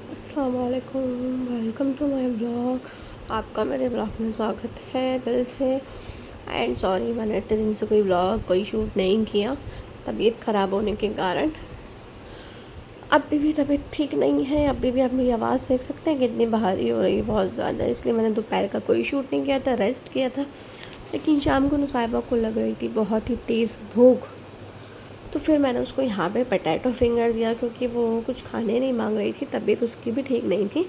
अस्सलाम वालेकुम, welcome to my blog. आपका मेरे ब्लॉग में स्वागत है दिल से। एंड सॉरी, मैंने इतने दिन से कोई ब्लॉग कोई शूट नहीं किया, तबीयत ख़राब होने के कारण। अभी भी तबीयत ठीक नहीं है, अभी भी आप मेरी आवाज़ देख सकते हैं कितनी भारी हो रही है, बहुत ज़्यादा। इसलिए मैंने दोपहर का कोई शूट नहीं किया था, रेस्ट किया था। लेकिन शाम को नुसाइबा को लग रही थी बहुत ही तेज़ भूख, तो फिर मैंने उसको यहाँ पे पोटैटो फिंगर दिया, क्योंकि वो कुछ खाने नहीं मांग रही थी, तबीयत उसकी भी ठीक नहीं थी।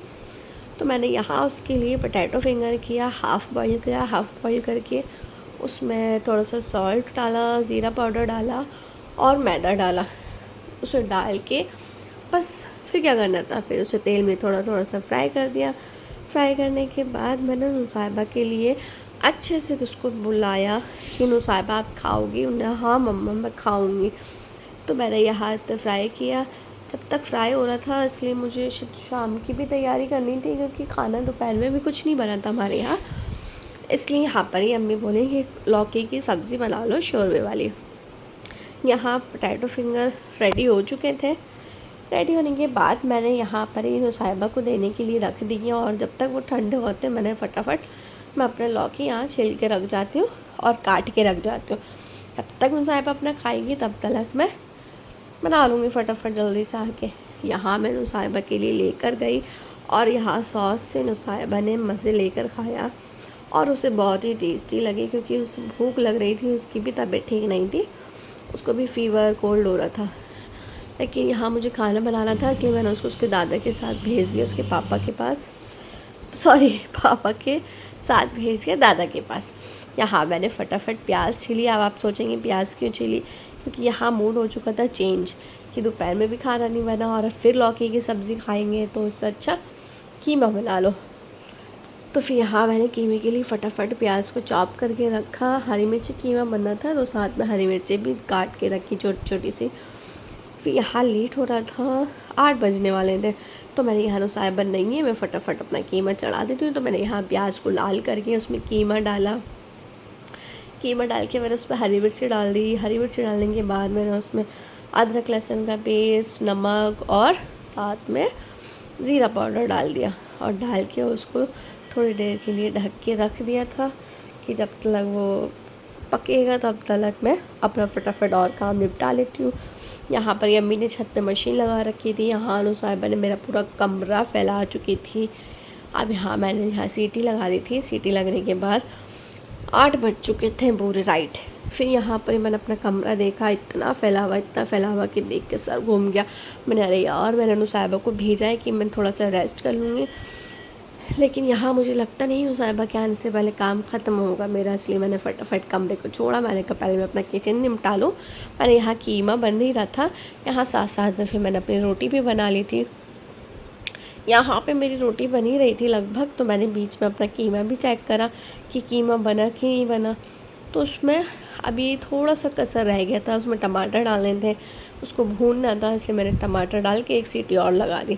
तो मैंने यहाँ उसके लिए पोटैटो फिंगर किया, हाफ़ बॉईल किया। हाफ़ बॉईल करके उसमें थोड़ा सा सॉल्ट डाला, ज़ीरा पाउडर डाला और मैदा डाला। उसे डाल के बस फिर क्या करना था, फिर उसे तेल में थोड़ा थोड़ा सा फ्राई कर दिया। फ्राई करने के बाद मैंने नुसाइबा के लिए अच्छे से उसको बुलाया कि नुसाइबा आप खाओगी? उन्हें हाँ मम्मा मैं खाऊंगी। तो मैंने यहाँ तो फ्राई किया। जब तक फ्राई हो रहा था, इसलिए मुझे शाम की भी तैयारी करनी थी, क्योंकि खाना दोपहर में भी कुछ नहीं बना था हमारे यहाँ। इसलिए यहाँ पर ही अम्मी बोली कि लौकी की सब्ज़ी बना लो शोरबे वाली। यहाँ पोटैटो फिंगर रेडी हो चुके थे। रेडी होने के बाद मैंने यहाँ पर ही नुसाइबा को देने के लिए रख दी, और जब तक वो ठंडे होते मैंने फटाफट मैं अपने लौकी यहाँ छिल के रख जाती हूँ और काट के रख जाती हूँ। जब तक नुसाइबा अपना खाएगी तब तक मैं बना लूँगी फटाफट जल्दी से आके। यहाँ मैं नुसाइबा के लिए लेकर गई, और यहाँ सॉस से नुसाइबा ने मज़े लेकर खाया और उसे बहुत ही टेस्टी लगी, क्योंकि उसे भूख लग रही थी, उसकी भी तबीयत ठीक नहीं थी, उसको भी फ़ीवर कोल्ड हो रहा था। लेकिन यहाँ मुझे खाना बनाना था, इसलिए मैंने उसको उसके दादा के साथ भेज दिया, उसके पापा के पास, सॉरी पापा के साथ भेज दिया दादा के पास। यहाँ मैंने फटाफट प्याज छीली। अब आप सोचेंगे प्याज क्यों छीली, क्योंकि यहाँ मूड हो चुका था चेंज कि दोपहर में भी खाना नहीं बना और फिर लौकी की सब्ज़ी खाएंगे, तो उससे अच्छा कीमा बना लो। तो फिर यहाँ मैंने कीमे के लिए फटाफट प्याज को चॉप करके रखा। हरी मिर्ची कीमा बनना था, तो साथ में हरी मिर्ची भी काट के रखी छोटी छोटी सी। फिर यहाँ लेट हो रहा था, 8 बजने वाले थे, तो मैंने यहाँ नुसाइबा नहीं है, मैं फटाफट अपना कीमा चढ़ा देती हूँ। तो मैंने यहाँ प्याज को लाल करके उसमें कीमा डाला। कीमा डाल के मैंने उसमें हरी मिर्ची डाल दी। हरी मिर्ची डालने के बाद मैंने उसमें अदरक लहसुन का पेस्ट, नमक और साथ में ज़ीरा पाउडर डाल दिया, और डाल के उसको थोड़ी देर के लिए ढक के रख दिया था कि जब तक वो पकेगा तब तक मैं अपना फटाफट और काम निपटा लेती हूँ। यहाँ पर अम्मी ने छत पे मशीन लगा रखी थी। यहाँ नुसाइबा ने मेरा पूरा कमरा फैला चुकी थी। अब यहाँ मैंने यहाँ सीटी लगा दी थी। सीटी लगने के बाद 8 बज चुके थे पूरे राइट। फिर यहाँ पर मैंने अपना कमरा देखा, इतना फैला हुआ कि देख के सर घूम गया। मैंने अरे यार, मैंने नुसाइबा को भेजा है कि मैं थोड़ा सा रेस्ट कर लूँगी, लेकिन यहाँ मुझे लगता नहीं नुसाइबा के आने से पहले काम ख़त्म होगा मेरा, इसलिए मैंने फटाफट कमरे को छोड़ा। मैंने कहा पहले मैं अपना किचन निपटा लूँ। मैंने यहाँ कीमा बन ही रहा था, यहाँ साथ साथ में फिर मैंने अपनी रोटी भी बना ली थी। यहाँ पे मेरी रोटी बनी रही थी लगभग, तो मैंने बीच में अपना कीमा भी चेक करा कि कीमा बना कि नहीं बना। तो उसमें अभी थोड़ा सा कसर रह गया था, उसमें टमाटर डालने थे, उसको भूनना था, इसलिए मैंने टमाटर डाल के एक सीटी और लगा दी।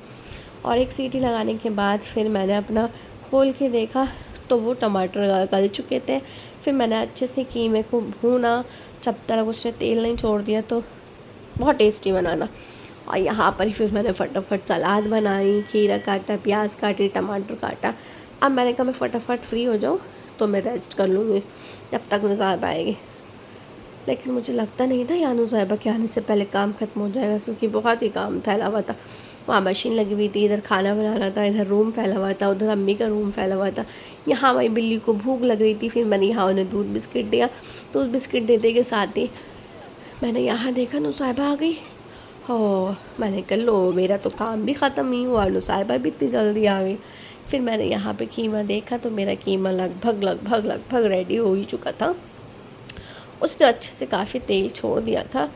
और एक सीटी लगाने के बाद फिर मैंने अपना खोल के देखा, तो वो टमाटर गल चुके थे। फिर मैंने अच्छे से कीमे को भूना, जब तक उसने तेल नहीं छोड़ दिया, तो बहुत टेस्टी बनाना। और यहाँ पर फिर मैंने फटाफट सलाद बनाई, खीरा काटा, प्याज काटी, टमाटर काटा। अब मैंने कहा मैं फटाफट फ्री हो जाऊँ तो मैं रेस्ट कर लूँगी जब तक नुसाइबा आएगी। लेकिन मुझे लगता नहीं था यहाँ नुसाइबा के आने से पहले काम ख़त्म हो जाएगा, क्योंकि बहुत ही काम फैला हुआ था। वहाँ मशीन लगी हुई थी, इधर खाना बनाना था, इधर रूम फैला हुआ था, उधर अम्मी का रूम फैला हुआ था। यहाँ हमारी बिल्ली को भूख लग रही थी, फिर मैंने यहाँ उन्हें दूध बिस्किट दिया। दूध बिस्किट देते के साथ ही मैंने यहाँ देखा नुसाइबा आ गई। हो, मैंने कहा लो, मेरा तो काम भी ख़त्म नहीं हुआ, नुसाइबा भी इतनी जल्दी आ गई। फिर मैंने यहाँ पे कीमा देखा, तो मेरा कीमा लगभग रेडी हो ही चुका था। उसने अच्छे से काफ़ी तेल छोड़ दिया था,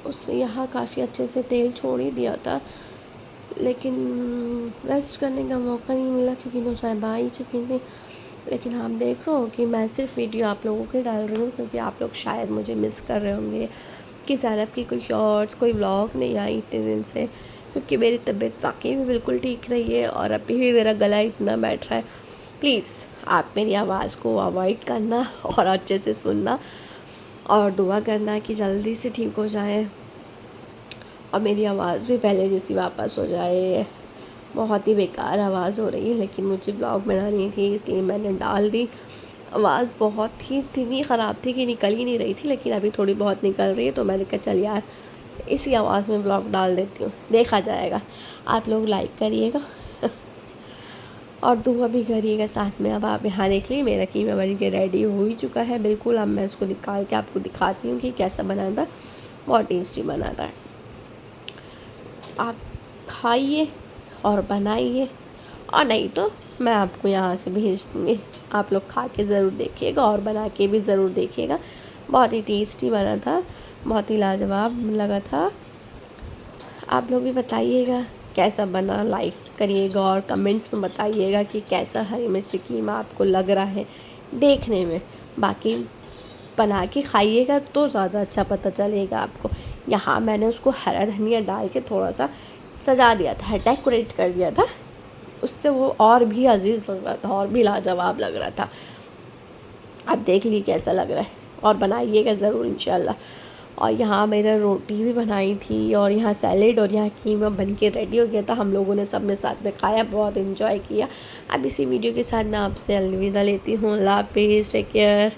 उसने यहाँ काफ़ी अच्छे से तेल छोड़ ही दिया था, लेकिन रेस्ट करने का मौका नहीं मिला, क्योंकि नुसाइबा आ ही चुकी थी। लेकिन आप देख रहे हो कि मैं सिर्फ वीडियो आप लोगों के डाल रही हूँ, क्योंकि आप लोग शायद मुझे मिस कर रहे होंगे कि ज़ैनब की कोई शॉर्ट्स, कोई व्लॉग नहीं आई इतने दिन से, क्योंकि मेरी तबीयत वाकई में बिल्कुल ठीक रही है, और अभी भी मेरा गला इतना बैठ रहा है। प्लीज़ आप मेरी आवाज़ को अवॉइड करना और अच्छे से सुनना, और दुआ करना कि जल्दी से ठीक हो जाए। और मेरी आवाज़ भी पहले जैसी वापस हो जाए। बहुत ही बेकार आवाज़ हो रही है, लेकिन मुझे ब्लॉग बनानी थी इसलिए मैंने डाल दी। आवाज़ बहुत ही इतनी ख़राब थी कि निकल ही नहीं रही थी, लेकिन अभी थोड़ी बहुत निकल रही है, तो मैंने कहा चल यार इसी आवाज़ में ब्लॉग डाल देती हूँ, देखा जाएगा। आप लोग लाइक करिएगा और दुआ भी करिएगा साथ में। अब आप यहाँ देख लीजिए मेरा कीमा बन के रेडी हो ही चुका है बिल्कुल। अब मैं उसको निकाल के आपको दिखाती हूँ कि कैसा बना था। बहुत टेस्टी बना था। आप खाइए और बनाइए, और नहीं तो मैं आपको यहाँ से भेज दूँगी। आप लोग खा के ज़रूर देखिएगा और बना के भी ज़रूर देखिएगा। बहुत ही टेस्टी बना था, बहुत ही लाजवाब लगा था। आप लोग भी बताइएगा कैसा बना, लाइक करिएगा और कमेंट्स में बताइएगा कि कैसा हरी मिर्च कीमा आपको लग रहा है देखने में। बाकी बना के खाइएगा तो ज़्यादा अच्छा पता चलेगा आपको। यहाँ मैंने उसको हरा धनिया डाल के थोड़ा सा सजा दिया था, डेकोरेट कर दिया था, उससे वो और भी अजीज़ लग रहा था और भी लाजवाब लग रहा था। आप देख लीजिए कैसा लग रहा है और बनाइएगा ज़रूर इंशाल्लाह। और यहाँ मैंने रोटी भी बनाई थी और यहाँ सैलेड और यहाँ कीमा बन के रेडी हो गया था। हम लोगों ने सब ने साथ में खाया, बहुत इन्जॉय किया। अब इसी वीडियो के साथ मैं आपसे अलविदा लेती हूँ। अल्लाह हाफिज़, टेक केयर।